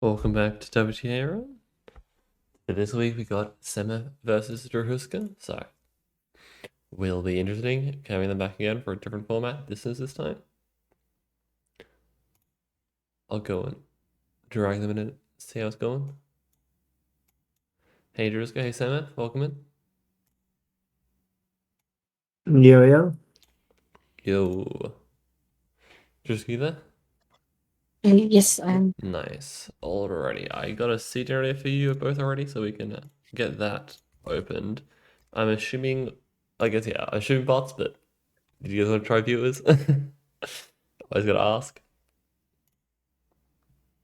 Welcome back to WTA. So this week we got Semaph versus Drahuska. So will be interesting having them back again for a different format this time. I'll go and drag them in and see how it's going. Hey Drahuska, hey Semaph, welcome in. Yo. Yo. Drahuska, you there? Yes, I'm. Nice. Alrighty, I got a seat area for you both already, so we can get that opened. I'm assuming, I'm assuming bots, but did you guys want to try viewers? I was gonna ask.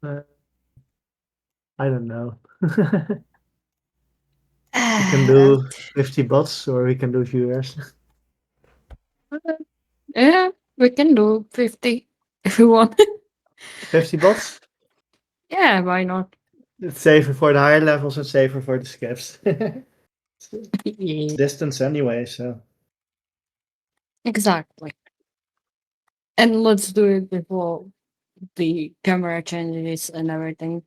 I don't know. We can do 50 bots or we can do viewers. Yeah, we can do 50 if we want. 50 bots? Yeah, why not? It's safer for the higher levels and safer for the skips. Yeah, Distance anyway, so. exactly. And let's do it before the camera changes and everything.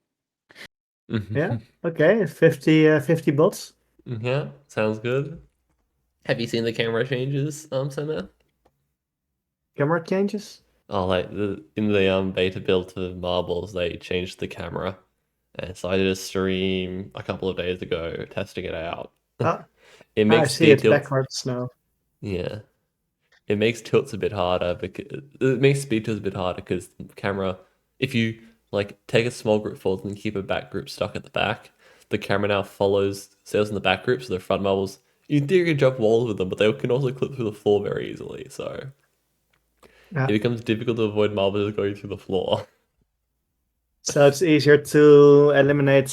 Yeah, okay, 50 bots. Yeah, sounds good. Have you seen the camera changes, Semaph? Camera changes? Oh, like in the beta build to Marbles, they changed the camera, and so I did a stream a couple of days ago testing it out. Ah, It I makes see speed it's tilts. backwards now. Yeah, it makes tilts a bit harder because it makes speed tilts a bit harder because the camera, if you like take a small group forward and keep a back group stuck at the back, the camera now follows sails in the back group, so the front marbles. In theory, you can jump walls with them, but they can also clip through the floor very easily. So Yeah. it becomes difficult to avoid marbles going through the floor. So it's easier to eliminate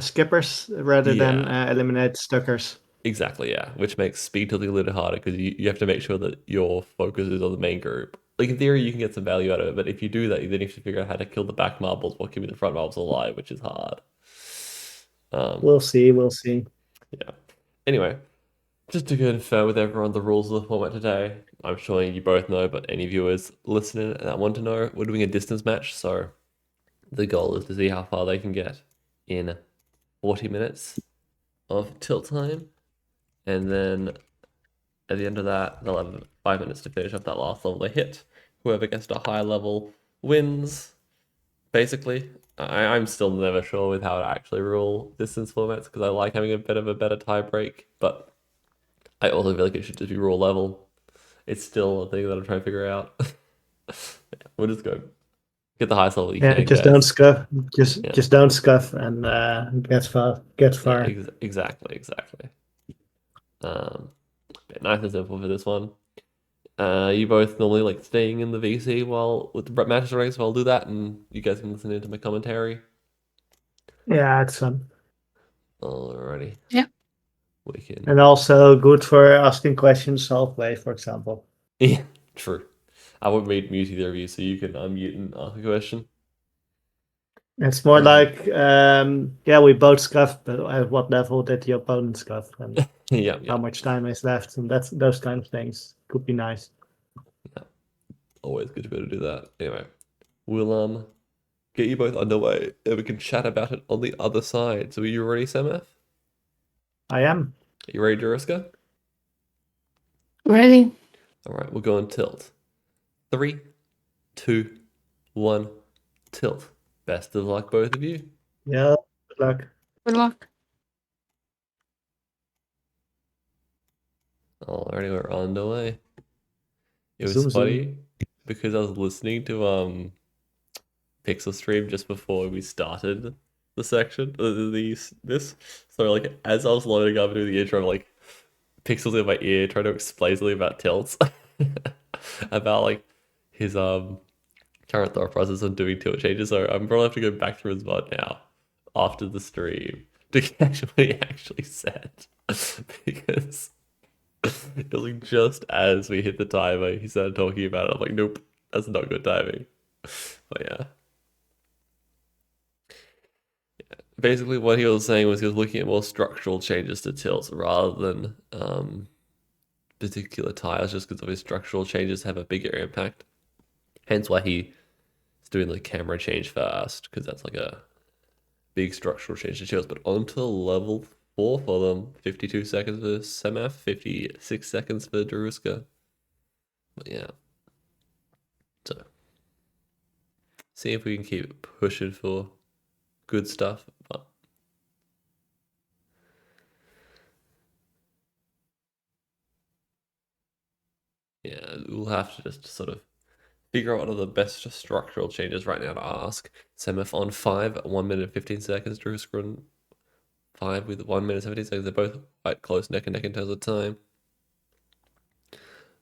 skippers rather than Yeah, eliminate stuckers. exactly. Yeah, which makes speed tilting a little harder because you have to make sure that your focus is on the main group. Like in theory, you can get some value out of it, but if you do that, you then have to figure out how to kill the back marbles while keeping the front marbles alive, which is hard. We'll see. Yeah. Anyway, just to confirm with everyone the rules of the format today, I'm sure you both know, but any viewers listening that want to know, we're doing a distance match. So the goal is to see how far they can get in 40 minutes of tilt time. And then at the end of that, they'll have 5 minutes to finish up that last level they hit. Whoever gets to a high level wins, basically. I'm still never sure with how to actually rule distance formats because I like having a bit of a better tie break, but I also feel like it should just be rule level. It's still a thing that I'm trying to figure out. We'll just go get the highest level you Yeah, can, just don't guys. scuff. Yeah, Just don't scuff and get far. Get yeah, far. exactly. Um, nice and simple for this one. You both normally like staying in the VC while with the matches race, so I'll do that, and you guys can listen into my commentary. Yeah, it's fun. Alrighty. Yeah. We can. And also good for asking questions halfway, for example. Yeah, true. I won't mute either of you, so you can unmute and ask a question. It's more like, yeah, we both scuffed, but at what level did the opponent scuff, and Yeah. how much time is left, and that's those kind of things could be nice. Always good to be able to do that. Anyway, we'll get you both underway, and we can chat about it on the other side. So are you ready, Semaph? I am. Are you ready, Drahuska? Ready? Alright, we'll go on tilt. 3, 2, 1, tilt. Best of luck, both of you. Yeah. Good luck. Good luck. Alrighty, we're on the way. It was Zoom. funny because I was listening to Pixel stream just before we started the section, this. So like as I was loading up and doing the intro, I'm like Pixel's in my ear trying to explain something about tilts, about like his current thought process on doing tilt changes. So I'm probably have to go back through his VOD now after the stream to catch what he actually said because it was like just as we hit the timer, he started talking about it. I'm like, nope, that's not good timing. But yeah. Basically, what he was saying was he was looking at more structural changes to tilts rather than particular tiles, just because of his structural changes have a bigger impact. Hence why he's doing the camera change first, because that's like a big structural change to Chills, but on to level 4 for them. 52 seconds for Semaph, 56 seconds for Drahuska. But yeah. So, see if we can keep pushing for good stuff. But yeah, we'll have to just sort of figure out what are the best structural changes right now to ask. Semaph on 5 at 1 minute 15 seconds. Drahuska on 5 with 1 minute 17 seconds. They're both quite close, neck and neck in terms of time.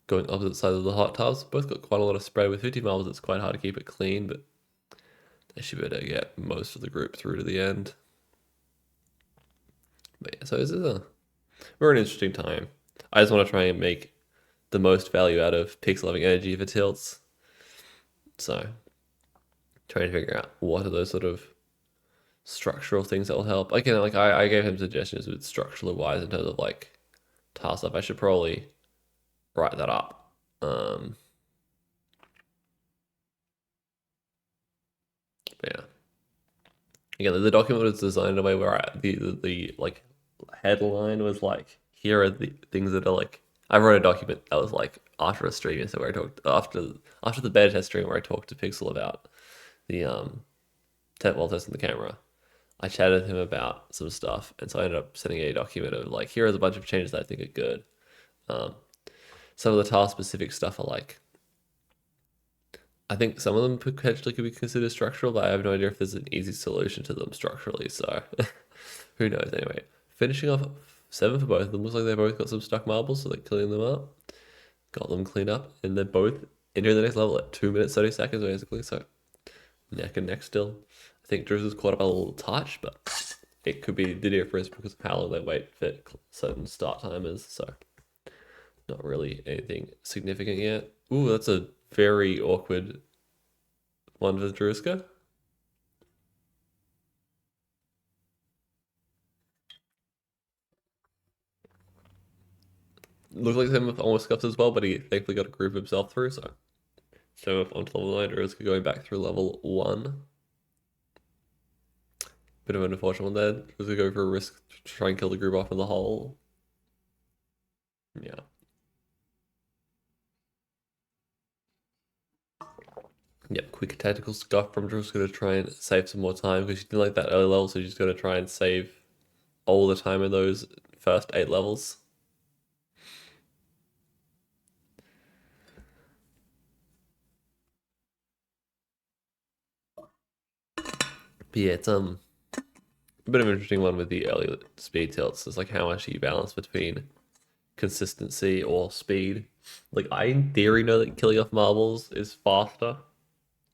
Going opposite sides of the hot tubs. Both got quite a lot of spread. With 50 marbles, it's quite hard to keep it clean, but they should be able to get most of the group through to the end. But yeah, so this is we're in an interesting time. I just want to try and make the most value out of pixel loving energy for tilts. So trying to figure out what are those sort of structural things that will help. Again, like I gave him suggestions with structurally wise in terms of like tile stuff. I should probably write that up. Yeah. Again, the document was designed in a way where the like headline was like, here are the things that are like. I wrote a document that was like after a stream, so where I talked after the beta test stream where I talked to Pixel about the while testing the camera. I chatted with him about some stuff, and so I ended up sending a document of like, here is a bunch of changes that I think are good. Some of the tile specific stuff are like, I think some of them potentially could be considered structural, but I have no idea if there's an easy solution to them structurally. So who knows? Anyway, finishing off 7 for both of them. Looks like they both got some stuck marbles, so they're cleaning them up. Got them cleaned up, and they're both entering the next level at 2 minutes 30 seconds basically. So neck and neck still. I think Drews was caught up a little touch, but it could be the difference because of how long they wait for certain start timers. So not really anything significant yet. Ooh, that's a very awkward one for Drahuska. Looks like Semaph almost scuffs as well, but he thankfully got a group himself through, so Semaph onto level 9, Drahuska going back through level 1. Bit of an unfortunate one there. Drahuska go for a risk to try and kill the group off in the hole. Yeah. Yep, quick tactical scuff from Drahuska to try and save some more time because she didn't like that early level, so she's going to try and save all the time in those first 8 levels. But yeah, it's a bit of an interesting one with the early speed tilts. It's like how much you balance between consistency or speed. Like I in theory know that killing off marbles is faster.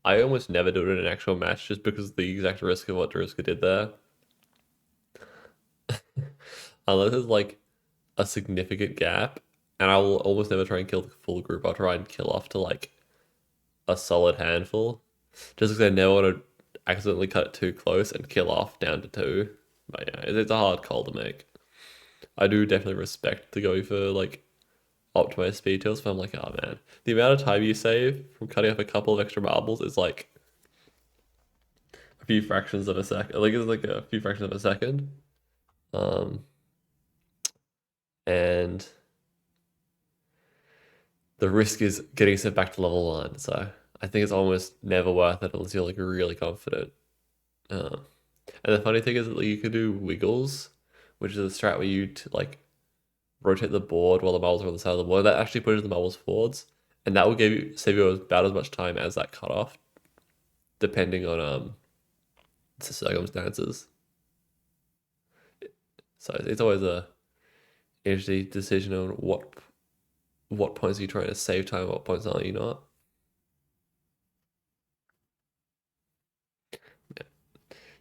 I almost never do it in an actual match just because of the exact risk of what Drahuska did there. Unless there's like a significant gap, and I will almost never try and kill the full group. I'll try and kill off to like a solid handful. Just because I never want to accidentally cut it too close and kill off down to 2. But yeah, it's a hard call to make. I do definitely respect the go for like optimized speed tilts, but I'm like, oh man, the amount of time you save from cutting off a couple of extra marbles is like a few fractions of a second. Like it's like a few fractions of a second. And the risk is getting sent back to level 1. So I think it's almost never worth it unless you're like really confident. And the funny thing is that you could do wiggles, which is a strat where you like rotate the board while the marbles are on the side of the board. That actually pushes the marbles forwards, and that will save you about as much time as that cutoff, depending on the circumstances. So it's always a interesting decision on what points are you trying to save time, what points are you not. Yeah.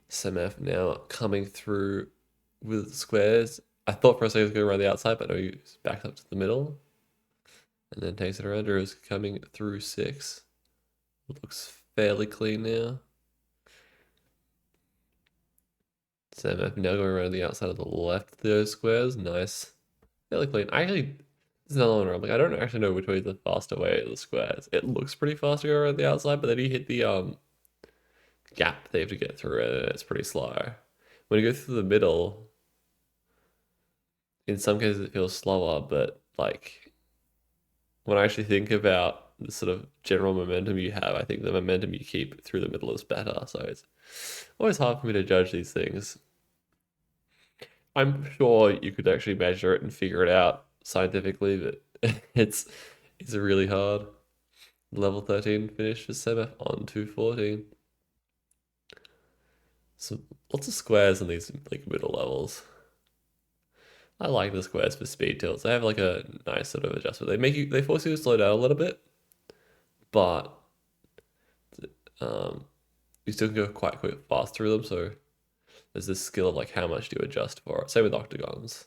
Semaph now coming through with squares. I thought for a second he was going to run the outside, but no, he's backed up to the middle. And then takes it around. Is coming through 6. Looks fairly clean now. Semaph now going around the outside of the left of those squares. Nice. Fairly clean. There's another one where I'm like, I don't actually know which way is the faster way of the squares. It looks pretty fast to go around the outside, but then you hit the gap they have to get through it, and it's pretty slow. when you go through the middle, in some cases it feels slower, but like when I actually think about the sort of general momentum you have, I think the momentum you keep through the middle is better. So it's always hard for me to judge these things. I'm sure you could actually measure it and figure it out scientifically, but it's really hard. Level 13 finish for Semaph on 214. So lots of squares in these like middle levels. I like the squares for speed tilts. They have like a nice sort of adjustment. They force you to slow down a little bit, but you still can go quite quick fast through them. So there's this skill of like how much do you adjust for it. Same with octagons.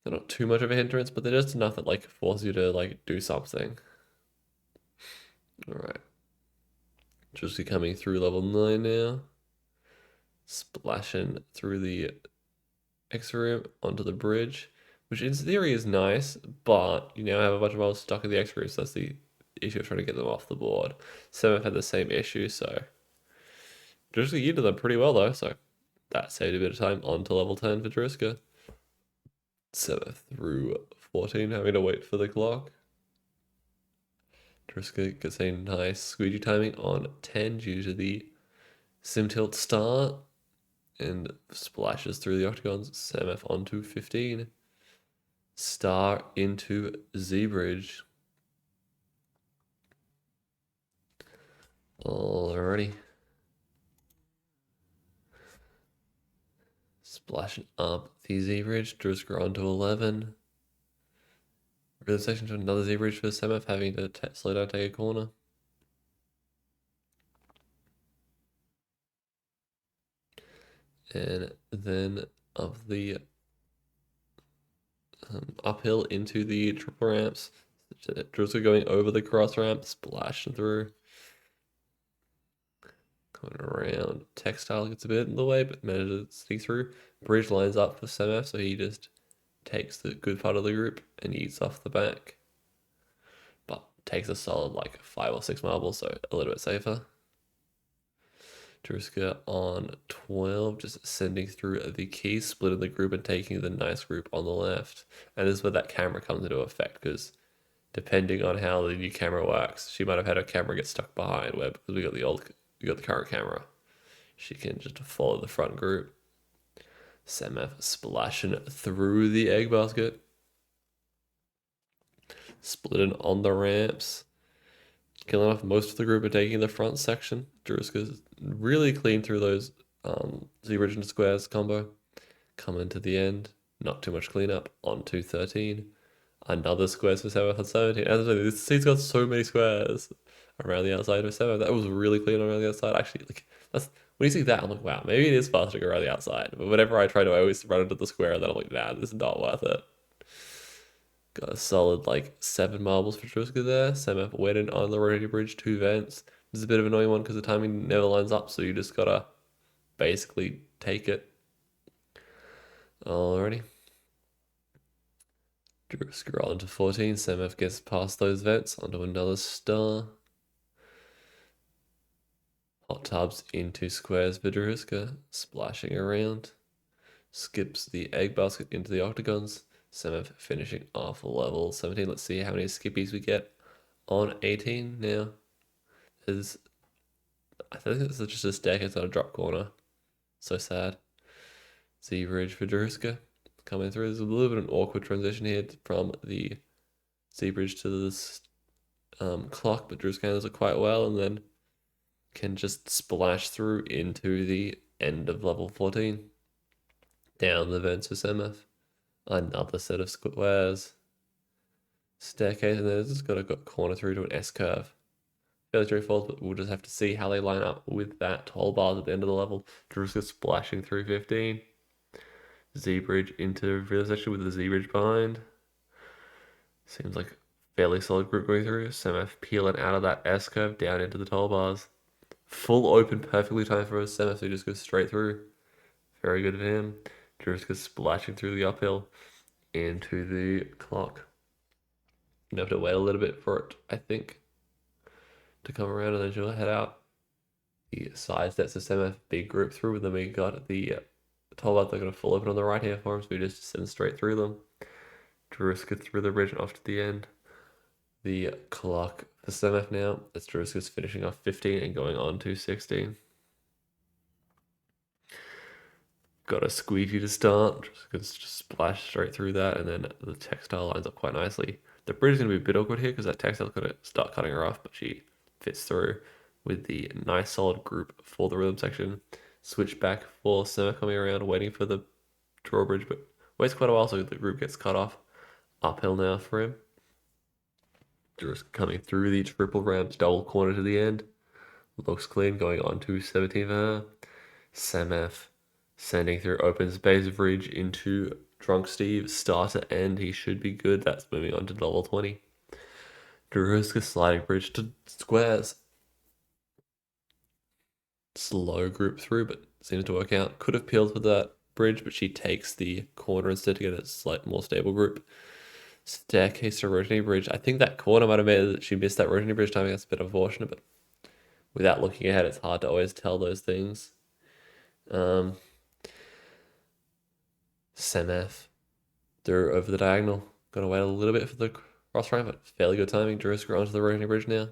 They're not too much of a hindrance, but they're just enough that like force you to like do something. All right. Just coming through level 9 now. Splashing through the X room onto the bridge, which in theory is nice, but you now have a bunch of models stuck in the X room, so that's the issue of trying to get them off the board. Semaph had the same issue, so Drahuska yielded them pretty well though, so that saved a bit of time onto level 10 for Drahuska. Semaph through 14, having to wait for the clock. Drahuska gets a nice squeegee timing on 10 due to the sim tilt start and splashes through the octagons. Semaph onto 15. Star into Z bridge. Alrighty. Splashing up the Z bridge. Drahuska onto 11. Realization to another Z bridge for Semaph, having to slow down, take a corner. And then of the uphill into the triple ramps. Drahuska going over the cross ramp, splashing through. Going around. Textile gets a bit in the way, but manages to sneak through. Bridge lines up for Semaph, so he just takes the good part of the group and eats off the back. But takes a solid like 5 or 6 marbles, so a little bit safer. Drahuska on 12, just sending through the keys, splitting the group and taking the nice group on the left. And this is where that camera comes into effect, because depending on how the new camera works, she might have had her camera get stuck behind, where because we got the current camera, she can just follow the front group. Semaph splashing through the egg basket. Splitting on the ramps. Killing off most of the group and taking the front section. Drahuska's really clean through those Z-bridge and squares combo. Coming to the end. Not too much cleanup. On to 13. Another squares for Semaph on 17. As I said, this seat's got so many squares around the outside of Semaph. That was really clean around the outside. Actually, like that's when you see that, I'm like, wow, maybe it is faster to go around the outside. But whenever I try to, I always run into the square, and then I'm like, nah, this is not worth it. Got a solid like 7 marbles for Drahuska there. Semaph waiting on the rotating bridge, 2 vents. This is a bit of an annoying one because the timing never lines up, so you just gotta basically take it. Alrighty. Drahuska roll into 14. Semaph gets past those vents onto another star. Hot tubs into squares for Drahuska, splashing around. Skips the egg basket into the octagons. Semaph finishing off level 17. Let's see how many skippies we get on 18 now. I think it's just a stack, it's not a drop corner. So sad. Z bridge for Drahuska coming through. There's a little bit of an awkward transition here from the Z bridge to this clock, but Drahuska handles it quite well and then can just splash through into the end of level 14. Down the vents for Semaph. Another set of squares. Staircase, and then it's just got a corner through to an S curve. Fairly straightforward, but we'll just have to see how they line up with that toll bars at the end of the level. Drahuska splashing through 15. Z-bridge into realization with the Z-bridge behind. Seems like fairly solid group going through. Semaph peeling out of that S curve down into the toll bars. Full open, perfectly timed for us. Semaph, so he just goes straight through. Very good of him. Drahuska splashing through the uphill into the clock. You have to wait a little bit for it, I think, to come around and then she'll head out. The side steps of Semaph, big group through, and then we got the tollbars. They're going to full open on the right here for him, so we just send straight through them. Drahuska through the bridge and off to the end. The clock for Semaph now. As Drahuska's finishing off 15 and going on to 16. Got a squeegee to start. Just splash straight through that, and then the textile lines up quite nicely. The bridge is going to be a bit awkward here because that textile's going to start cutting her off, but she fits through with the nice solid group for the rhythm section. Switch back for Semaph coming around, waiting for the drawbridge, but waits quite a while, so the group gets cut off. Uphill now for him. Just coming through the triple ramp, double corner to the end. Looks clean, going on to 17 for her. Semaph sending through open space bridge into Drunk Steve. Start to end, he should be good. That's moving on to level 20. Drahuska sliding bridge to squares. Slow group through, but seems to work out. Could have peeled for that bridge, but she takes the corner instead to get a slightly more stable group. Staircase to Rotary Bridge. I think that corner might have made that she missed that Rotary Bridge timing. That's a bit unfortunate, but without looking ahead, it's hard to always tell those things. Semaph through over the diagonal. Gotta wait a little bit for the cross ramp, but fairly good timing. Drahuska onto the Rotary Bridge now.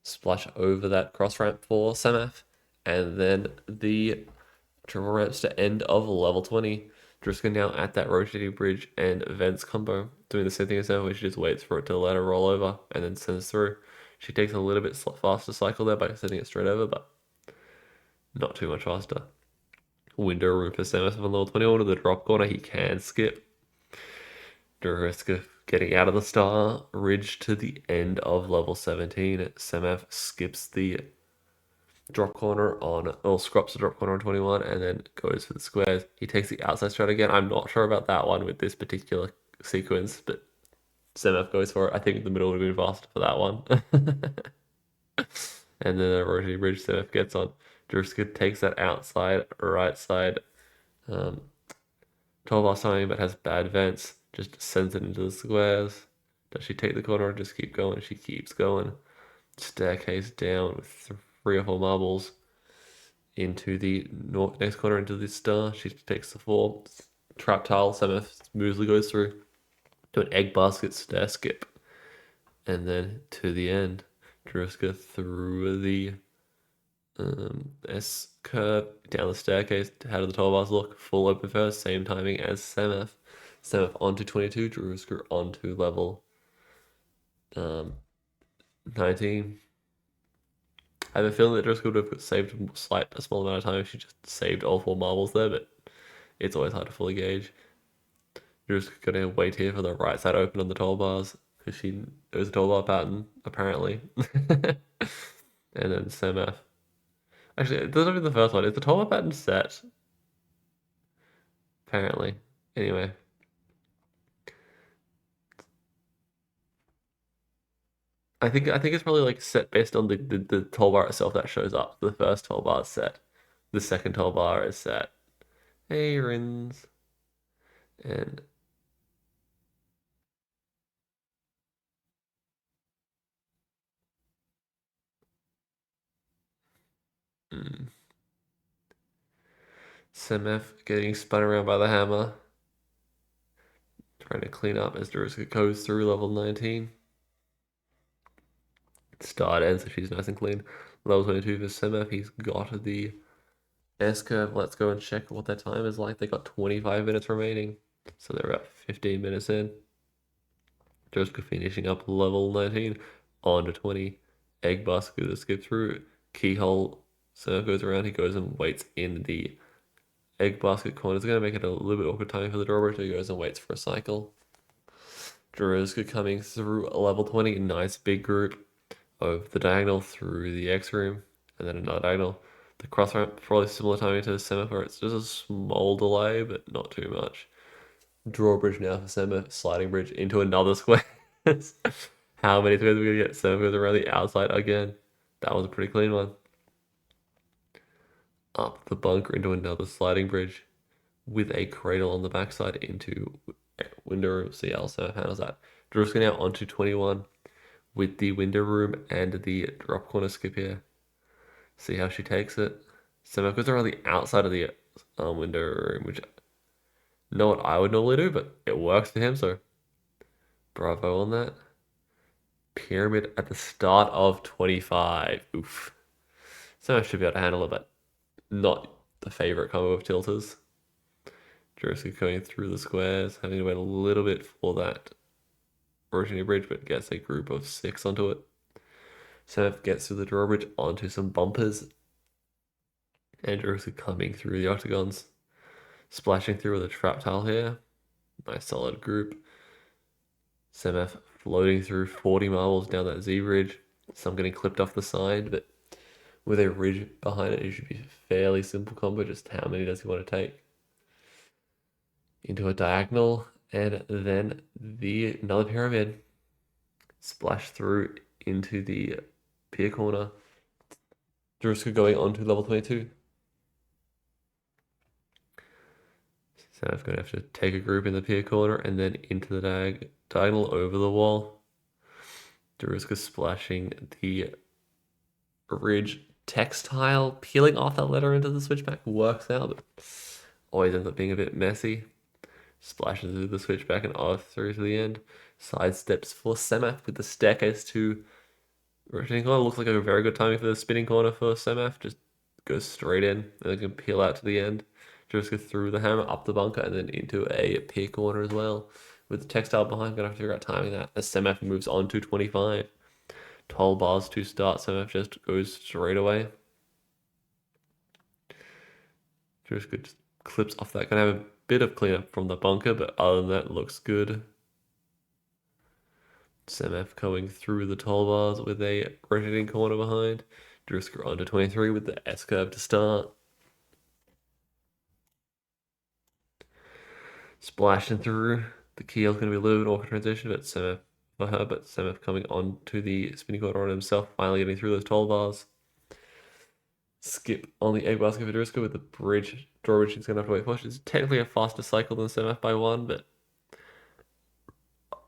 Splash over that cross ramp for Semaph. And then the triple ramps to end of level 20. Drahuska now at that rotating bridge and vents combo, doing the same thing as ever, where she just waits for it to let her roll over and then sends through. She takes a little bit faster cycle there by sending it straight over, but not too much faster. Window room for Semaph on level 21 to the drop corner. He can skip. Drahuska getting out of the star. Ridge to the end of level 17. Semaph skips the drop corner on, or scraps the drop corner on 21 and then goes for the squares. He takes the outside strat again. I'm not sure about that one with this particular sequence, but Semaph goes for it. I think the middle would have been faster for that one. And then the rotating bridge Semaph gets on. Drahuska takes that outside, right side, toolbar timing, but has bad vents. Just sends it into the squares. Does she take the corner or just keep going? She keeps going. Staircase down with 3 or 4 marbles into the next corner into the star. She takes the 4. Trap tile, Semaph smoothly goes through to an egg basket stair skip. And then to the end, Drahuska through the S curve down the staircase. How do the toolbars look? Full open first, same timing as Semaph. Semaph onto 22, Drahuska onto level 19. I have a feeling that Drahuska would have saved a small amount of time if she just saved all 4 marbles there, but it's always hard to fully gauge. Drahuska gonna wait here for the right side open on the toolbars because it was a toolbar pattern apparently. And then Semaph. Actually, it doesn't have to be the first one. Is the toolbar pattern set? Apparently. Anyway. I think it's probably like set based on the toolbar itself that shows up. The first toolbar is set. The second toolbar is set. Hey, Rins. And Semaph getting spun around by the hammer. Trying to clean up as Drahuska goes through level 19. Start ends, so she's nice and clean. Level 22 for Semaph. He's got the S curve. Let's go and check what their time is like. They got 25 minutes remaining, so they're about 15 minutes in. Drahuska finishing up level 19 on to 20. Egg basket to skip through. Keyhole. Semaph goes around. He goes and waits in the egg basket corner. It's going to make it a little bit awkward timing for the drawbridge. So he goes and waits for a cycle. Drahuska coming through level 20. Nice big group of the diagonal through the X room and then another diagonal. The cross ramp, probably similar timing to the Semaph, it's just a small delay, but not too much. Drawbridge now for Semaph, sliding bridge into another square. How many squares are we gonna get? Semaph goes around the outside again. That was a pretty clean one. Up the bunker into another sliding bridge with a cradle on the backside into window room. See how Semaph handles that. Drahuska now onto 21 with the window room and the drop corner skip here. See how she takes it. Semaph goes around the outside of the window room, which not what I would normally do, but it works for him, so bravo on that. Pyramid at the start of 25. Oof. Semaph should be able to handle it, but not the favorite combo of tilters. Drahuska going through the squares, having to wait a little bit for that rotating bridge, but gets a group of 6 onto it. Semaph gets through the drawbridge onto some bumpers. And Drahuska coming through the octagons. Splashing through with a trap tile here. Nice solid group. Semaph floating through 40 marbles down that Z bridge. Some getting clipped off the side, but with a ridge behind it, it should be a fairly simple combo. Just how many does he want to take? Into a diagonal, and then another pyramid. Splash through into the pier corner. Drahuska going on to level 22. Semaph going to have to take a group in the pier corner and then into the diagonal over the wall. Drahuska splashing the ridge textile, peeling off that letter into the switchback works out, but always ends up being a bit messy. Splashes through the switchback and off through to the end. Side steps for Semaph with the staircase to rotating corner. Looks like a very good timing for the spinning corner for Semaph. Just goes straight in and then can peel out to the end. Just go through the hammer, up the bunker, and then into a pier corner as well. With the textile behind, gonna have to figure out timing that as Semaph moves on to 25. 12 bars to start, Semaph just goes straight away. Just good clips off that. Gonna have a bit of cleanup from the bunker, but other than that, looks good. Semaph going through the tall bars with a rotating corner behind. Drahuska onto 23 with the S curve to start. Splashing through. The keel's going to be a little bit awkward transition, but Semaph coming on to the spinning corner on himself, finally getting through those tall bars. Skip on the egg basket for Drahuska with the drawbridge he's going to have to wait for. It's technically a faster cycle than Semaph by 1, but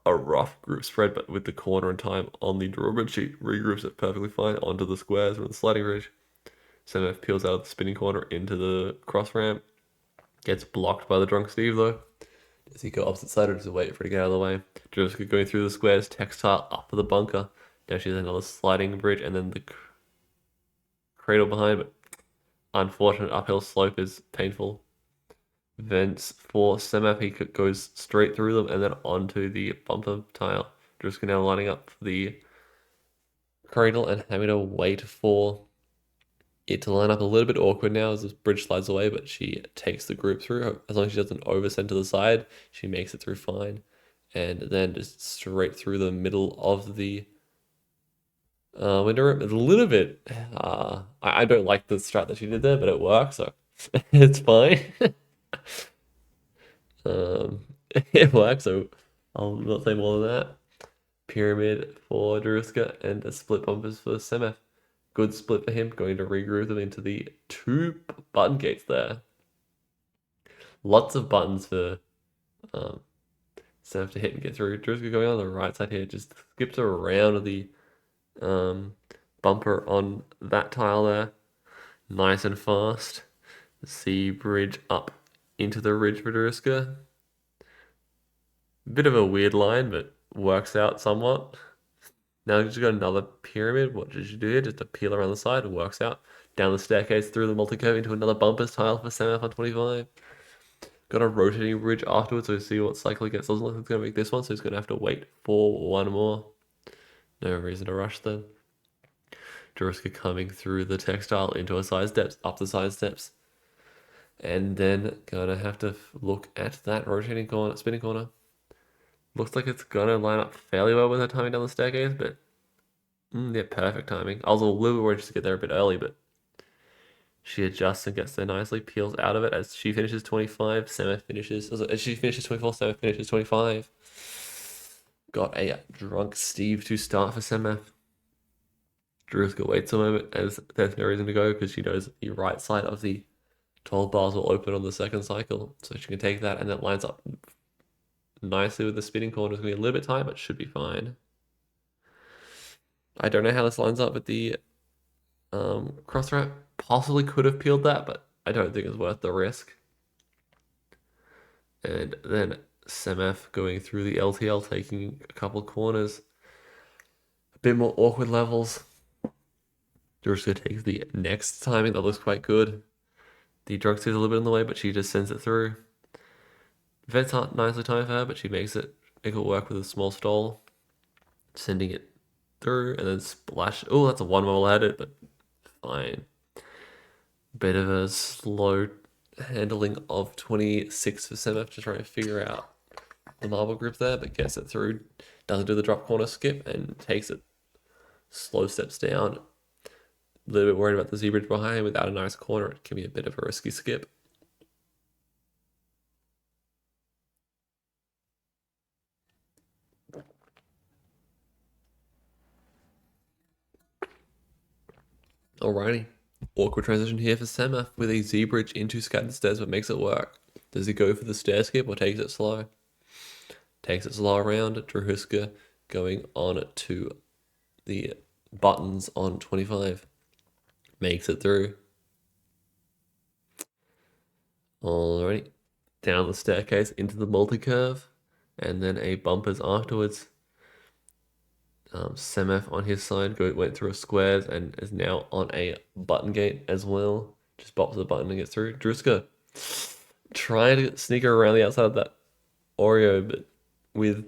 a rough group spread, but with the corner and time on the drawbridge, she regroups it perfectly fine onto the squares with the sliding bridge. Semaph peels out of the spinning corner into the cross ramp. Gets blocked by the drunk Steve though. Does he go opposite side or does he wait for it to get out of the way? Drahuska going through the squares, textile up for the bunker. Now she has another sliding bridge and then the cradle behind, but unfortunate uphill slope is painful. Vents for Semaph, he goes straight through them and then onto the bumper tile. Drahuska now lining up for the cradle and having to wait for it to line up a little bit awkward now as the bridge slides away, but she takes the group through. As long as she doesn't oversend to the side, she makes it through fine. And then just straight through the middle of the window room. It's a little bit... I don't like the strat that she did there, but it works, so it's fine. It works, so I'll not say more than that. Pyramid for Drahuska and a split bumpers for Semaph. Good split for him, going to regroup them into the 2 button gates there. Lots of buttons for Semaph to hit and get through. Drahuska going on the right side here, just skips around the bumper on that tile there. Nice and fast. C bridge up into the ridge for Drahuska. Bit of a weird line, but works out somewhat. Now you just got another pyramid. What did you do here? Just a peel around the side. It works out. Down the staircase, through the multi-curve into another bumpers tile for Semaph on 25. Got a rotating bridge afterwards, so we see what cycle he gets. Doesn't look like he's going to make this one, so he's going to have to wait for one more. No reason to rush then. Drahuska coming through the textile into a side steps, up the side steps. And then gonna have to look at that rotating corner, spinning corner. Looks like it's gonna line up fairly well with her timing down the staircase, but yeah, perfect timing. I was a little bit worried just to get there a bit early, but she adjusts and gets there nicely, peels out of it as she finishes 25. Semaph finishes, as she finishes 24, Semaph finishes 25. Got a drunk Steve to start for Semaph. Drahuska waits a moment as there's no reason to go because she knows the right side of the 12 bars will open on the second cycle, so she can take that and that lines up nicely with the spinning corner. It's going to be a little bit tight, but should be fine. I don't know how this lines up with the Cross ramp possibly could have peeled that, but I don't think it's worth the risk. And then Semaph going through the LTL, taking a couple of corners. A bit more awkward levels. Drahuska takes the next timing, that looks quite good. The Drahuska is a little bit in the way, but she just sends it through. Vets aren't nicely timed for her, but she makes it work with a small stall. Sending it through, and then splash. Oh, that's a one level headed, but fine. Bit of a slow handling of 26 for Semaph to try and figure out the marble grip there, but gets it through. Doesn't do the drop corner skip and takes it. Slow steps down. A little bit worried about the Z-bridge behind. Without a nice corner, it can be a bit of a risky skip. Alrighty. Awkward transition here for Semaph with a Z-bridge into scattered stairs, but makes it work. Does he go for the stair skip or takes it slow? Takes it slow around. Drahuska going on to the buttons on 25. Makes it through. Alrighty. Down the staircase into the multi-curve. And then a bumpers afterwards. Semaph on his side went through a squares and is now on a button gate as well. Just bops the button and gets through. Drahuska trying to sneak her around the outside of that Oreo, but with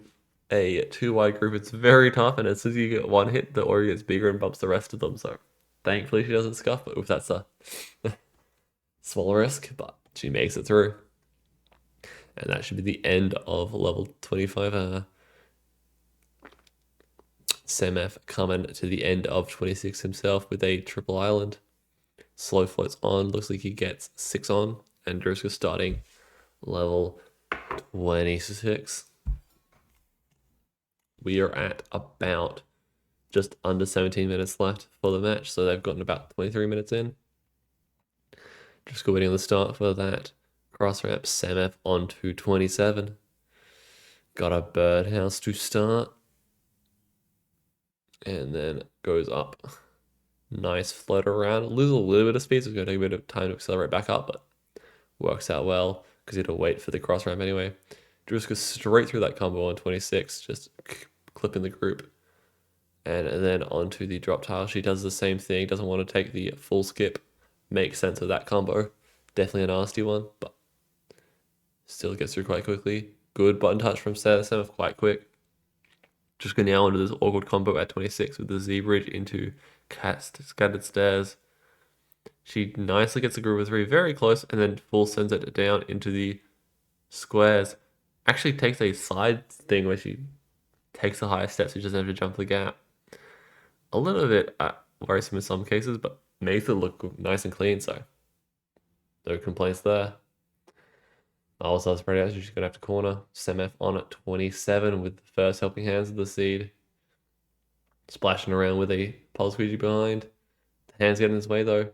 a too wide group, it's very tough. And as soon as you get one hit, the Oreo gets bigger and bumps the rest of them. So thankfully she doesn't scuff, but if that's a small risk, but she makes it through. And that should be the end of level 25. Semaph coming to the end of 26 himself with a triple island. Slow floats on. Looks like he gets 6 on. And Drahuska starting level 26. We are at about just under 17 minutes left for the match. So they've gotten about 23 minutes in. Drahuska waiting on the start for that. Cross ramp Semaph on to 27. Got a birdhouse to start. And then goes up. Nice float around. Lose a little bit of speed, so it's going to take a bit of time to accelerate back up, but works out well because you had to wait for the cross ramp anyway. Drahuska straight through that combo on 26, just clipping the group. And then onto the drop tile. She does the same thing, doesn't want to take the full skip. Makes sense of that combo. Definitely a nasty one, but still gets through quite quickly. Good button touch from Semaph, quite quick. Just go now into this awkward combo at 26 with the Z-bridge into scattered stairs. She nicely gets the group of 3 very close and then full sends it down into the squares. Actually takes a side thing where she takes the higher steps, so she doesn't have to jump the gap. A little bit worrisome in some cases, but makes it look nice and clean, so no complaints there. Also, spread out, she's going to have to corner. Semaph on at 27 with the first helping hands of the seed. Splashing around with a pole squeegee behind. The hands get in his way though.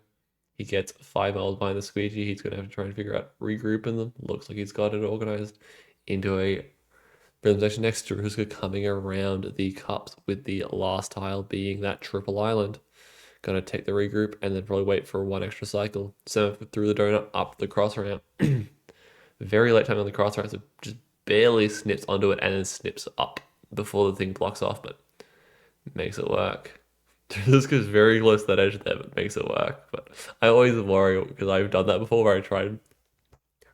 He gets 5 miles behind the squeegee. He's going to have to try and figure out regrouping them. Looks like he's got it organized into a rhythm section next to Drahuska coming around the cups with the last tile being that triple island. Going to take the regroup and then probably wait for one extra cycle. Semaph through the donut up the cross ramp. Very late time on the cross ramp, so just barely snips onto it and then snips up before the thing blocks off, but makes it work. This goes very close to that edge there, but makes it work. But I always worry because I've done that before where I try and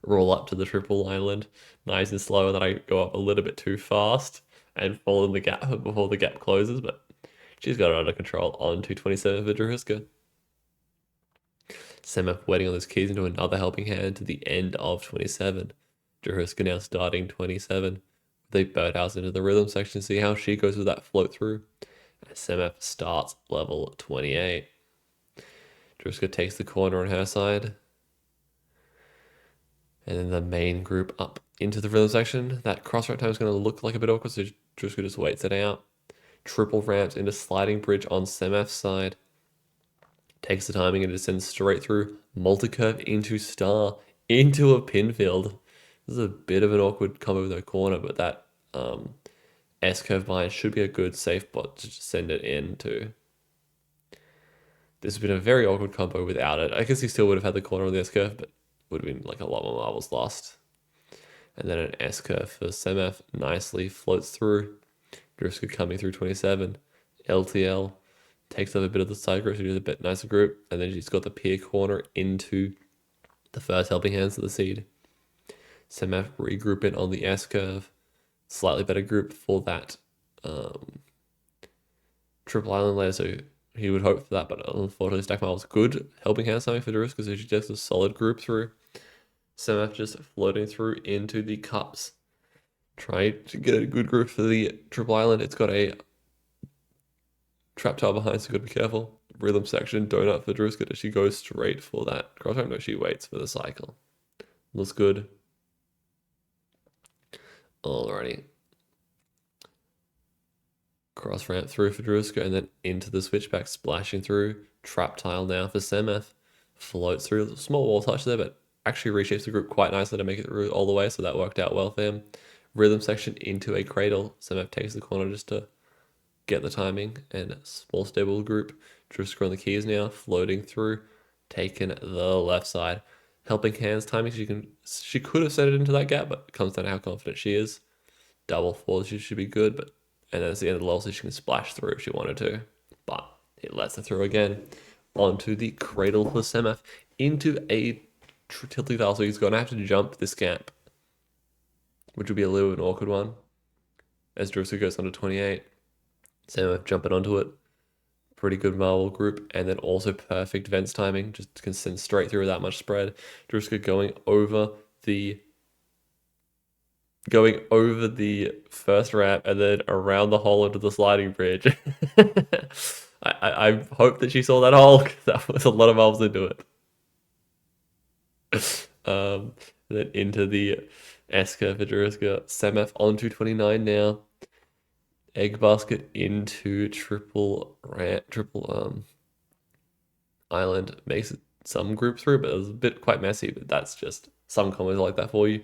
roll up to the triple island nice and slow, and then I go up a little bit too fast and fall in the gap before the gap closes, but she's got it under control on 227 for Drahuska. Semaph waiting on those keys into another helping hand to the end of 27. Drahuska now starting 27. They birdhouse into the rhythm section, see how she goes with that float through. Semaph starts level 28. Drahuska takes the corner on her side. And then the main group up into the rhythm section. That cross ramp time is going to look like a bit awkward, so Drahuska just waits it out. Triple ramps into sliding bridge on Semaph's side. Takes the timing and descends straight through. Multi-curve into star. Into a pin field. This is a bit of an awkward combo with no corner, but that S-curve behind should be a good safe bot to just send it into. This would have been a very awkward combo without it. I guess he still would have had the corner on the S curve, but would have been like a lot more marbles lost. And then an S curve for Semaph nicely floats through. Drahuska coming through 27. LTL takes up a bit of the side group, so she does a bit nicer group. And then she's got the pier corner into the first helping hands of the seed. Semaph regroup in on the S curve. Slightly better group for that triple island layer, so he would hope for that, but unfortunately Stack Marble was good helping hand something for Drahuska, so she gets a solid group through. Semaph just floating through into the cups. Trying to get a good group for the triple island. It's got a trap tile behind, so you gotta be careful. Rhythm section, donut for Drahuska. Does she go straight for that cross ramp? No, she waits for the cycle. Looks good. Alrighty. Cross ramp through for Drahuska and then into the switchback, splashing through. Trap tile now for Semaph. Floats through. Small wall touch there, but actually reshapes the group quite nicely to make it through all the way, so that worked out well for him. Rhythm section into a cradle. Semaph takes the corner just to get the timing, and small stable group. Drahuska on the keys now, floating through, taking the left side. Helping hands timing, she could have set it into that gap, but it comes down to how confident she is. Double fours, she should be good, but and then it's the end of the level, so she can splash through if she wanted to. But it lets her through again. Onto the cradle for Semaph. Into a tilting tile, so he's going to have to jump this gap, which would be a little bit an awkward one. As Drahuska goes onto 28. Semaph jumping onto it. Pretty good marble group, and then also perfect vents timing. Just can send straight through without much spread. Drahuska going over the first ramp and then around the hole into the sliding bridge. I hope that she saw that hole, because that was a lot of marbles into it. And then into the S curve for Drahuska. Semaph on 229 now. Egg basket into triple island. Makes it some group through, but it was a bit quite messy, but that's just some combos like that for you.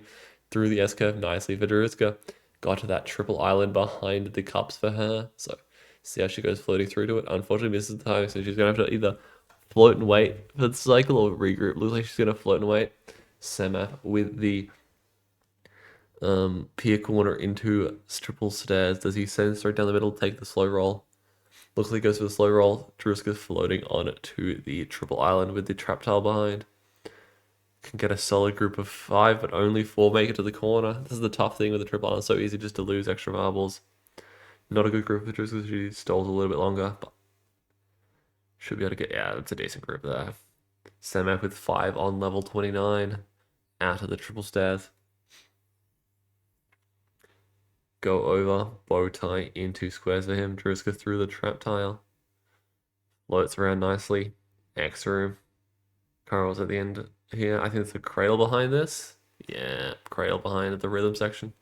Through the S curve nicely for Drahuska. Got to that triple island behind the cups for her. So see how she goes floating through to it. Unfortunately misses the timing, so she's gonna have to either float and wait for the cycle or regroup. Looks like she's gonna float and wait. Semaph with the pier corner into triple stairs. Does he send straight down the middle, take the slow roll? Looks like he goes for the slow roll. Drahuska floating on to the triple island with the trap tile behind. Can get a solid group of 5, but only 4 make it to the corner. This is the tough thing with the triple island. So easy just to lose extra marbles. Not a good group for Drahuska. She stalls a little bit longer, but should be able to get, yeah, that's a decent group there. Semaph with 5 on level 29. Out of the triple stairs. Go over, bow tie into squares for him. Drahuska through the trap tile. Floats around nicely. X room. Carl's at the end here. I think it's a cradle behind this. Yeah, cradle behind the rhythm section.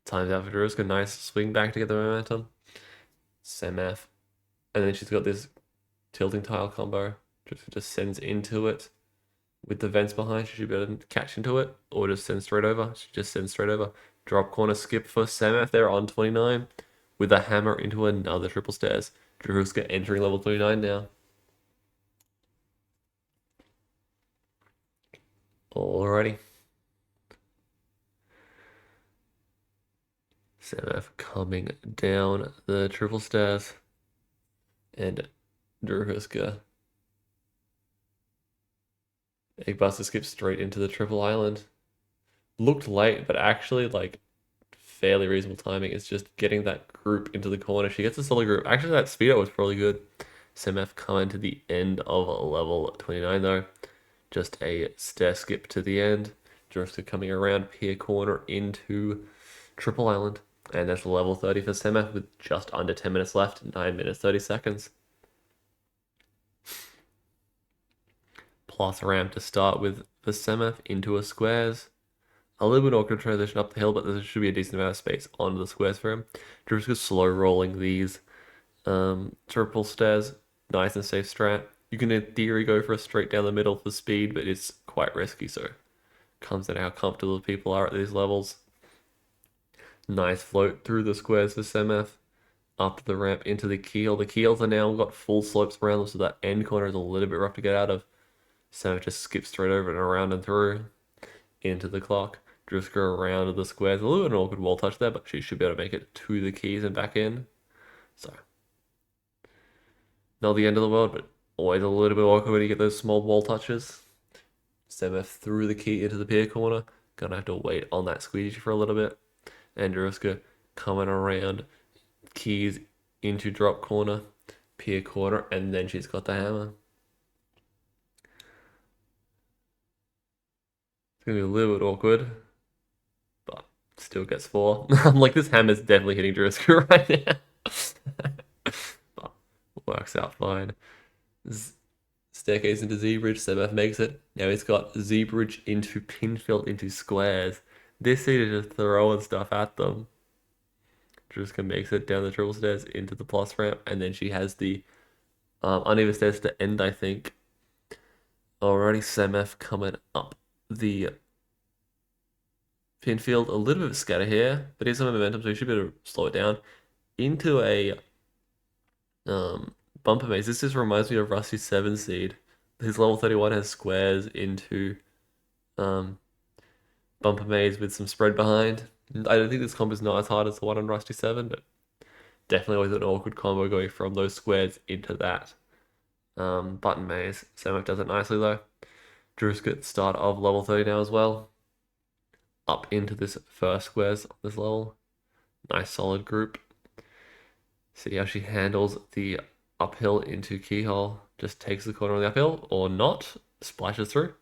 Times out for Drahuska. Nice swing back to get the momentum. Semaph. And then she's got this tilting tile combo. Just sends into it. With the vents behind, she should be able to catch into it, or just send straight over. She just sends straight over. Drop corner skip for Semaph there on 29, with a hammer into another triple stairs. Drahuska entering level 29 now. Alrighty. Semaph coming down the triple stairs, and Drahuska. Eggbuster skips straight into the triple island. Looked late, but actually like fairly reasonable timing. It's just getting that group into the corner. She gets a solid group. Actually, that speed up was probably good. Semaph coming to the end of level 29 though. Just a stair skip to the end. Drahuska coming around pier corner into triple island. And that's level 30 for Semaph with just under 10 minutes left. 9 minutes 30 seconds. Plus ramp to start with for Semaph into a squares. A little bit awkward transition up the hill, but there should be a decent amount of space onto the squares for him. Drahuska slow rolling these triple stairs. Nice and safe strat. You can in theory go for a straight down the middle for speed, but it's quite risky, so comes down to how comfortable people are at these levels. Nice float through the squares for Semaph. up the ramp into the keel. The keels are now got full slopes around them, so that end corner is a little bit rough to get out of. Semaph just skips straight over and around and through into the clock. Drahuska around the squares. A little bit of an awkward wall touch there, but she should be able to make it to the keys and back in. So, not the end of the world, but always a little bit awkward when you get those small wall touches. Semaph threw the key into the pier corner. Gonna have to wait on that squeegee for a little bit. And Drahuska coming around keys into drop corner, pier corner, and then she's got the hammer. It's gonna be a little bit awkward, but still gets 4. I'm like, this hammer's definitely hitting Drahuska right now. But works out fine. Staircase into Z-bridge, Semaph makes it. Now he's got Z-bridge into pinfield into squares. This seed is just throwing stuff at them. Drahuska makes it down the triple stairs into the plus ramp, and then she has the uneven stairs to end, I think. Already Semaph coming up the pinfield. A little bit of scatter here, but here's some momentum, so you should be able to slow it down. Into a bumper maze. This just reminds me of Rusty's 7 seed. His level 31 has squares into bumper maze with some spread behind. I don't think this combo is not as hard as the one on Rusty 7, but definitely always an awkward combo going from those squares into that button maze. Semaph does it nicely though. Drahuska at the start of level 30 now as well. Up into this first squares on this level. Nice solid group. See how she handles the uphill into keyhole. Just takes the corner on the uphill or not. Splashes through.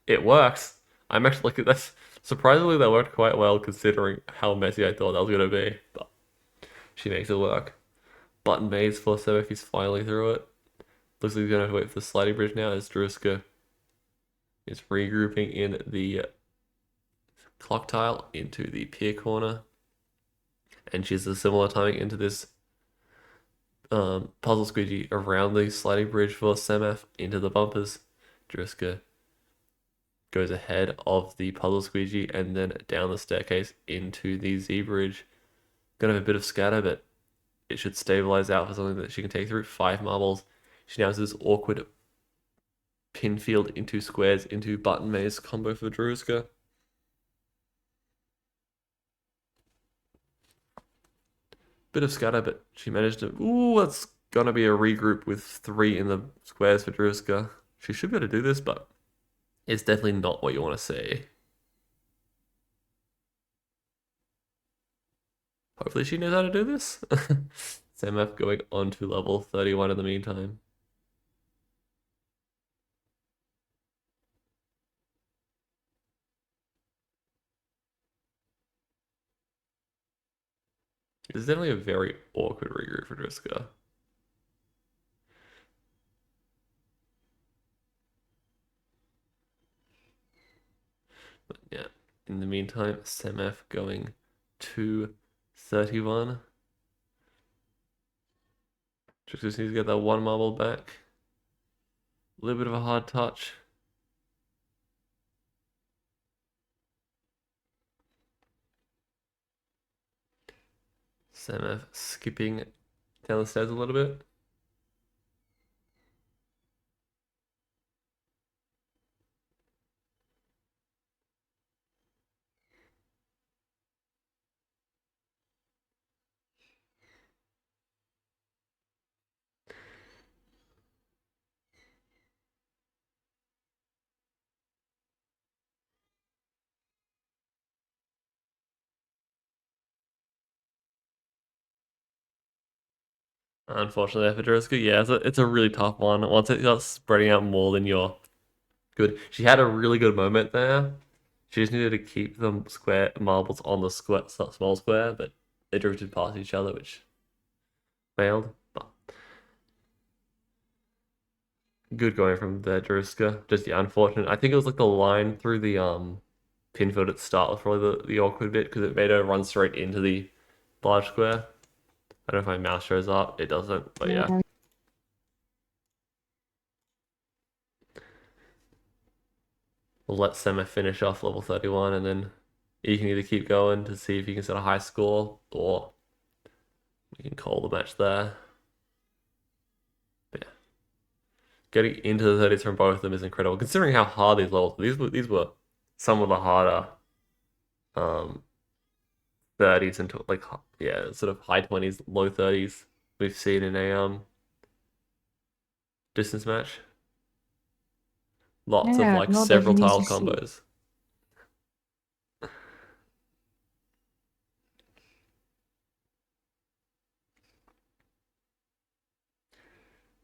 It works. I'm actually like, that's surprisingly that worked quite well considering how messy I thought that was gonna be. But she makes it work. Button maze for Semaph, he's finally through it. Looks like he's gonna have to wait for the sliding bridge now as Drahuska is regrouping in the clock tile into the pier corner. And she's a similar timing into this puzzle squeegee around the sliding bridge for Semaph into the bumpers. Drahuska goes ahead of the puzzle squeegee and then down the staircase into the Z bridge. Gonna have a bit of scatter, but it should stabilize out for something that she can take through. 5 marbles. She now has this awkward pinfield into squares into button maze combo for Drahuska. Bit of scatter, but she managed to. Ooh, that's gonna be a regroup with 3 in the squares for Drahuska. She should be able to do this, but it's definitely not what you want to see. Hopefully she knows how to do this. Semaph going on to level 31 in the meantime. This is definitely a very awkward regroup for Drahuska. But yeah, in the meantime, Semaph going to 31. Just needs to get that 1 marble back. A little bit of a hard touch. Semaph skipping down the stairs a little bit. Unfortunately for Drahuska, yeah, it's a really tough one. Once it starts spreading out more than you're good. She had a really good moment there. She just needed to keep them square marbles on the square, small square, but they drifted past each other, which failed. But good going from there, Drahuska. Just yeah, unfortunate. I think it was like the line through the pinfield at the start was probably the awkward bit because it made her run straight into the large square. I don't know if my mouse shows up. It doesn't, but yeah. We'll let Semaph finish off level 31 and then you can either keep going to see if you can set a high score or You can call the match there. But yeah. Getting into the 30s from both of them is incredible, considering how hard these levels were. These were some of the harder 30s into like sort of high 20s, low 30s we've seen in a distance match. Lots of Yeah, like not several even tile easy to see. combos.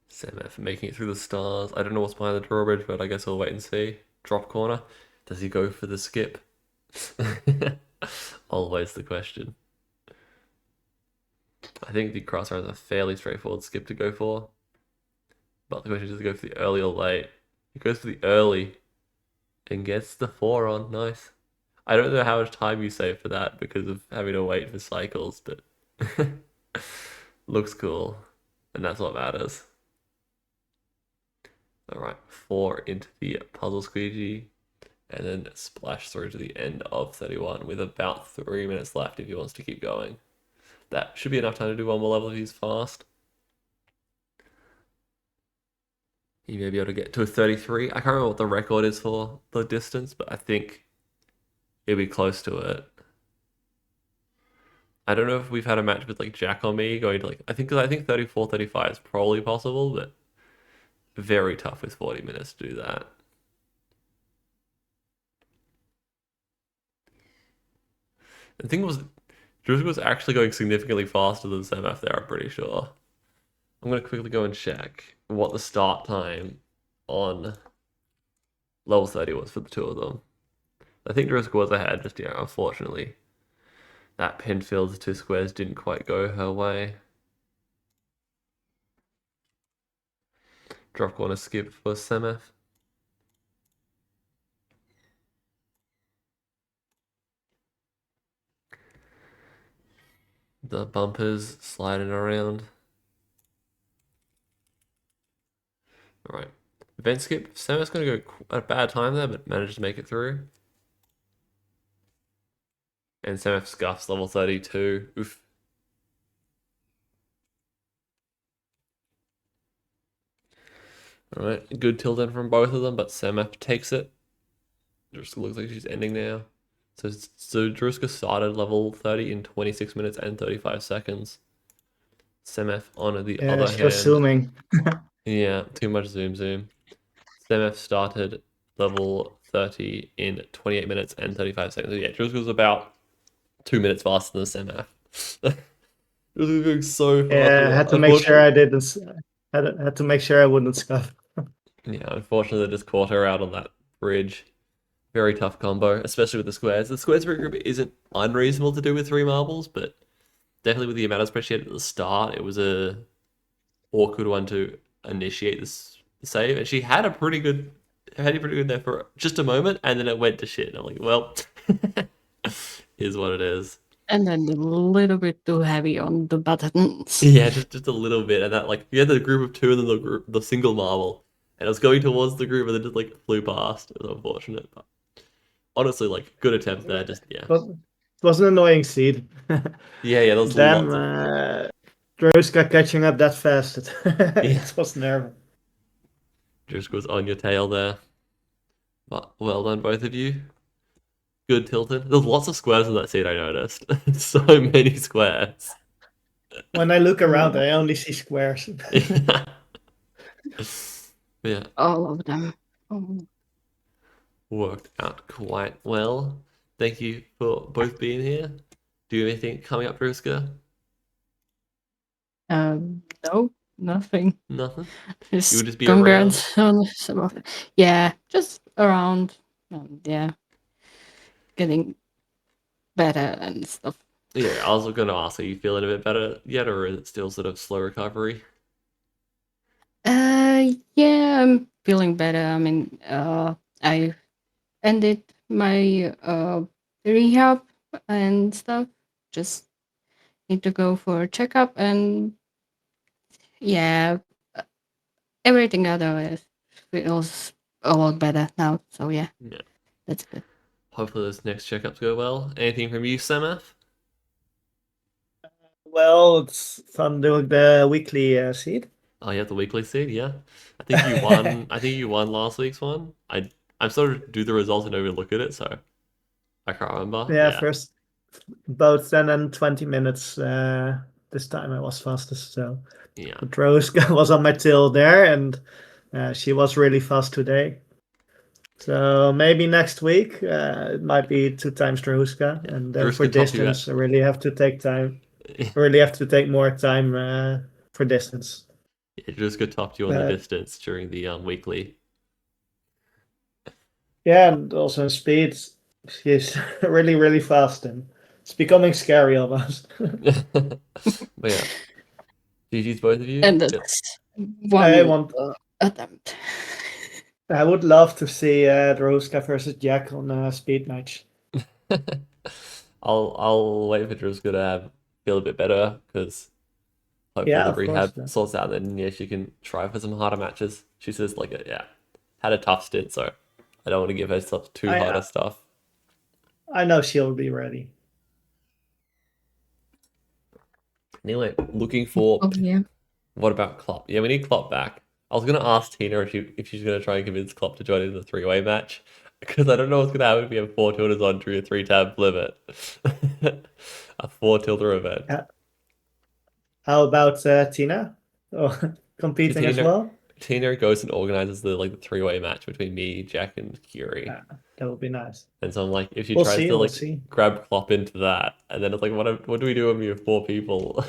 Semaph making it through the stars. I don't know what's behind the drawbridge, but I guess we'll wait and see. Drop corner. Does he go for the skip? Always the question. I think the crossbar is a fairly straightforward skip to go for. But the question is, does he go for the early or late? He goes for the early and gets the 4 on. Nice. I don't know how much time you save for that because of having to wait for cycles, but looks cool. And that's what matters. Alright, 4 into the puzzle squeegee, and then splash through to the end of 31 with about 3 minutes left if he wants to keep going. That should be enough time to do one more level if he's fast. He may be able to get to a 33. I can't remember what the record is for the distance, but I think it'll be close to it. I don't know if we've had a match with like Jack or me going to like, I think 34, 35 is probably possible, but very tough with 40 minutes to do that. The thing was, Drahuska was actually going significantly faster than Semaph there, I'm pretty sure. I'm going to quickly go and check what the start time on level 30 was for the two of them. I think Drahuska was ahead, just, unfortunately, that Penfield's 2 squares didn't quite go her way. Drop corner skip for Semaph. The bumpers sliding around. Alright. Event skip. Semaph's going to go at a bad time there, but managed to make it through. And Semaph scuffs level 32. Oof. Alright, good tilt in from both of them, but Semaph takes it. Just looks like she's ending now. So Drahuska started level 30 in 26 minutes and 35 seconds. Semaph on the Yeah, other it's just hand. zooming. Yeah, too much zoom. Semaph started level 30 in 28 minutes and 35 seconds. So yeah, Drahuska was about 2 minutes faster than Semaph. Drahuska was going so fast. Yeah, I had to make sure I didn't. Had to make sure I wouldn't scuff. Yeah, unfortunately, they just caught her out on that bridge. Very tough combo, especially with the squares. The squares group isn't unreasonable to do with 3 marbles, but definitely with the amount of spread she had at the start, it was a awkward one to initiate this save. And she had a pretty good there for just a moment, and then it went to shit. And I'm like, well, is what it is. And then a little bit too heavy on the buttons. Yeah, just a little bit, and that like you had the group of 2 and then the single marble, and it was going towards the group, and then just like flew past. It was unfortunate, but honestly, like good attempt there. Just yeah, It was an annoying seed. yeah. There was Damn, lots of Drahuska catching up that fast. Yeah. It was nervous. just was on your tail there. But well done, both of you. Good tilted. There's lots of squares in that seed. I noticed so many squares. When I look around, I only see squares. Yeah, All of them. Oh. worked out quite well. Thank you for both being here. Do you have anything coming up, Drahuska? No, nothing. Nothing. Just You would just be congrats on some of it. Yeah, just around. Yeah, getting better and stuff. Yeah, I was going to ask, are you feeling a bit better yet, or is it still sort of slow recovery? Yeah, I'm feeling better. I mean, I ended my rehab and stuff. Just need to go for a checkup, and yeah, everything otherwise feels a lot better now. So yeah, Yeah. that's good. Hopefully those next checkups go well. Anything from you, Semaph? Well, it's fun doing the weekly seed. Oh, you have the weekly seed, yeah. I think you won. I think you won last week's one. I'm sort of do the results and don't even look at it, so I can't remember. Yeah, Yeah, first both 10 and 20 minutes. This time I was fastest, so yeah. but Drahuska was on my tail there, and she was really fast today. So maybe next week it might be 2 times Drahuska, Yeah. and Drews for can top you at. distance I really have to take time. I really have to take more time for distance. Yeah, Drews could top you on the But distance during the weekly. yeah, and also in speed, she's really, really fast, and it's becoming scary almost. But yeah, GG's both of you. And Yeah. that's I one want. attempt. I would love to see Drahuska versus Jack on a speed match. I'll wait for Drahuska to feel a bit better because hopefully Yeah, the of course. rehab sorts out. And then yeah, she can try for some harder matches. She says like yeah, had a tough stint, so I don't want to give herself too harder stuff. I know she'll be ready. Anyway, looking for Oh, yeah. what about Klopp? Yeah, we need Klopp back. I was gonna ask Tina if she's gonna try and convince Klopp to join in the three-way match because I don't know what's gonna happen if we have 4 tilters on during a 3-tab limit, a 4-tilter event. How about Tina? Oh, competing as well? Tina goes and organizes the 3-way match between me, Jack, and Curie. Yeah, that would be nice. And so I'm like, if she We'll tries see, to we'll see. grab Klopp into that, and then it's like, what do we do when we have 4 people?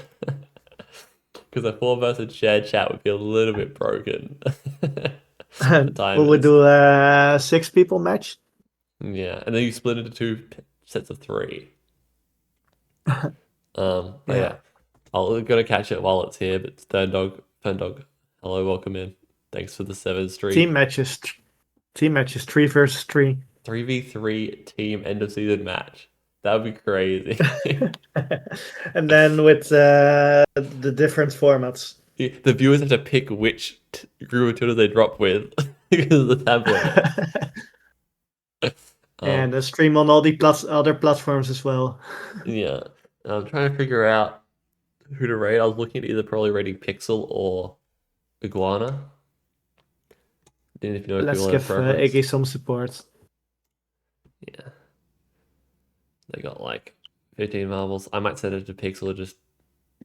Because a 4 versus shared chat would be a little bit broken. Will we do a 6-people match? Yeah, and then you split into 2 sets of 3. But yeah, I'm gonna catch it while it's here. But Fern Dog, hello, welcome in. Thanks for the 7 stream. Team matches 3 versus 3. 3v3 team end of season match. That would be crazy. And then with the different formats. The viewers have to pick which group of tutor they drop with because of the tablet. And stream on all the other platforms as well. Yeah, I'm trying to figure out who to rate. I was looking at either probably rating Pixel or Iguana. Didn't if you know if Let's people give have preference. Iggy some support. Yeah, they got 15 marbles. I might send it to Pixel just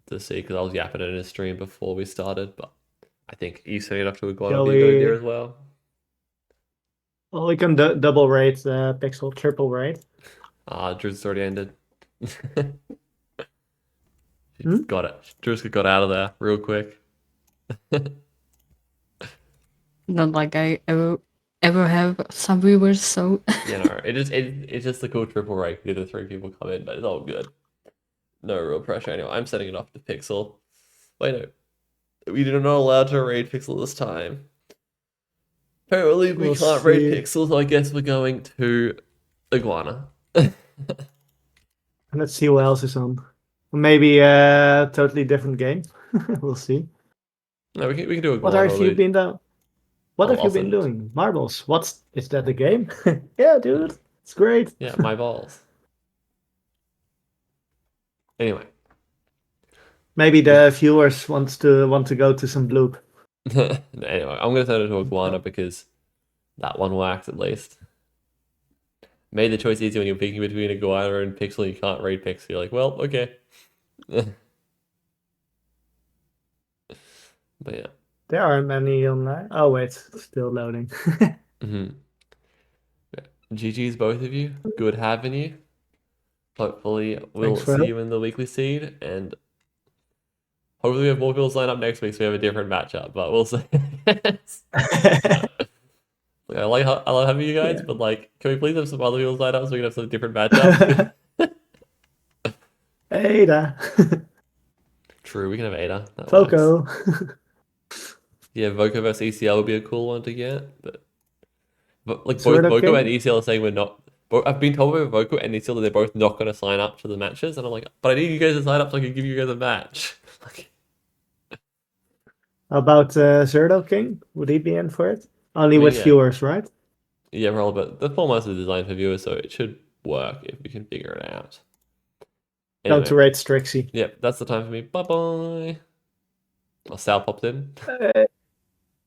to see because I was yapping in his stream before we started, but I think you sending it off to Iguana would be a good idea as well. Well, we can double rate Pixel, triple rate. Drew's already ended. Got it. Drew's got out of there real quick. Not like I ever have some viewers, so Yeah, no, it's just a cool triple rate. The 3 people come in, but it's all good. No real pressure. Anyway, I'm setting it off to Pixel. Wait, no. We are not allowed to raid Pixel this time. Apparently we can't raid Pixel, so I guess we're going to Iguana. Let's see what else is on. Maybe a totally different game. We'll see. No, we can do Iguana. What have you been doing? What have you been doing? Marbles. Is that the game? Yeah, dude. It's great. Yeah, my balls. Anyway. Maybe the viewers want to go to some bloop. Anyway, I'm gonna send it to Iguana because that one works at least. Made the choice easy when you're picking between Iguana and Pixel. You can't raid Pixel. You're like, well, okay. But yeah. There aren't many online. Oh wait, still loading. Yeah. GG's both of you. Good having you. Hopefully we'll see you in the weekly seed, and hopefully we have more people sign up next week so we have a different matchup. But we'll see. I love having you guys, but can we please have some other people sign up so we can have some different matchups? Ada. True, we can have Ada. Voco. Yeah, Voco versus ECL would be a cool one to get, but both Voco and ECL are saying we're not. I've been told by Voco and ECL that they're both not going to sign up to the matches, and I'm like, but I need you guys to sign up so I can give you guys a match. How about Zerdo King? Would he be in for it? Only with viewers, right? Yeah, probably, but the format is designed for viewers, so it should work if we can figure it out. Going Anyway, to rate Strixie. yep, that's the time for me. Bye bye. Oh, Sal popped in.